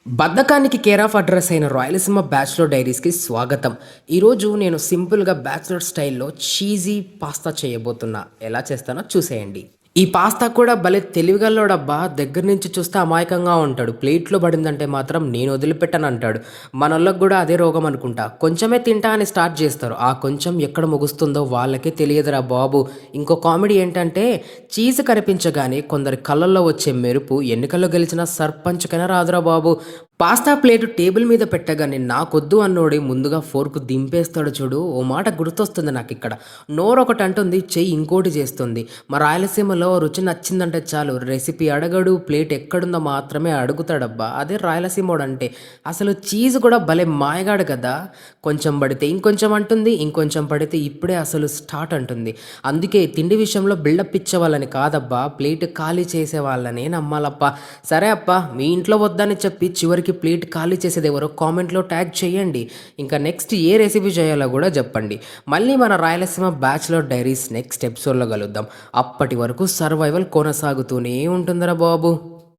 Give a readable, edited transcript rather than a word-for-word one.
బద్ధకానికి care of address అయిన Rayalaseema bachelor డైరీస్కి స్వాగతం. ఈరోజు నేను సింపుల్గా బ్యాచులర్ స్టైల్లో చీజీ పాస్తా చేయబోతున్నా. ఎలా చేస్తానో చూసేయండి. ఈ పాస్తా కూడా భలే తెలివిగల్లోడబ్బా. దగ్గర నుంచి చూస్తే అమాయకంగా ఉంటాడు. ప్లేట్లో పడిందంటే మాత్రం నేను వదిలిపెట్టను అంటాడు. మనోళ్ళకి కూడా అదే రోగం అనుకుంటా. కొంచెమే తింటా అని స్టార్ట్ చేస్తారు. ఆ కొంచెం ఎక్కడ ముగుస్తుందో వాళ్ళకే తెలియదురా బాబు. ఇంకో కామెడీ ఏంటంటే చీజ్ కనిపించగానే కొందరి కళ్ళల్లో వచ్చే మెరుపు ఎన్నికల్లో గెలిచిన సర్పంచ్కైనా రాదురా బాబు. పాస్తా ప్లేటు టేబుల్ మీద పెట్టగానే నాకొద్దు అన్నోడి ముందుగా ఫోర్కు దింపేస్తాడు చూడు. ఓ మాట గుర్తొస్తుంది నాకు ఇక్కడ. నోరు ఒకటి అంటుంది, చెయ్యి ఇంకోటి చేస్తుంది. మా రాయలసీమలో రుచి నచ్చిందంటే చాలు రెసిపీ అడగడు, ప్లేట్ ఎక్కడుందో మాత్రమే అడుగుతాడబ్బా. అదే రాయలసీమోడు అంటే. అసలు చీజ్ కూడా భలే మాయగాడు కదా. కొంచెం పడితే ఇంకొంచెం అంటుంది, ఇంకొంచెం పడితే ఇప్పుడే అసలు స్టార్ట్ అంటుంది. అందుకే తిండి విషయంలో బిల్డప్ ఇచ్చే వాళ్ళని కాదబ్బా, ప్లేట్ ఖాళీ చేసే వాళ్ళనే నమ్మాలప్ప. సరే అప్ప, మీ ఇంట్లో వద్దని చెప్పి చివరికి ప్లేట్ ఖాళీ చేసేది ఎవరో కామెంట్లో ట్యాగ్ చేయండి. ఇంకా నెక్స్ట్ ఏ రెసిపీ చేయాలో కూడా చెప్పండి. మళ్ళీ మన రాయలసీమ బ్యాచులర్ డైరీస్ నెక్స్ట్ ఎపిసోడ్లో కలుద్దాం. అప్పటి వరకు సర్వైవల్ కొనసాగుతూనే ఉంటుందిరా బాబు.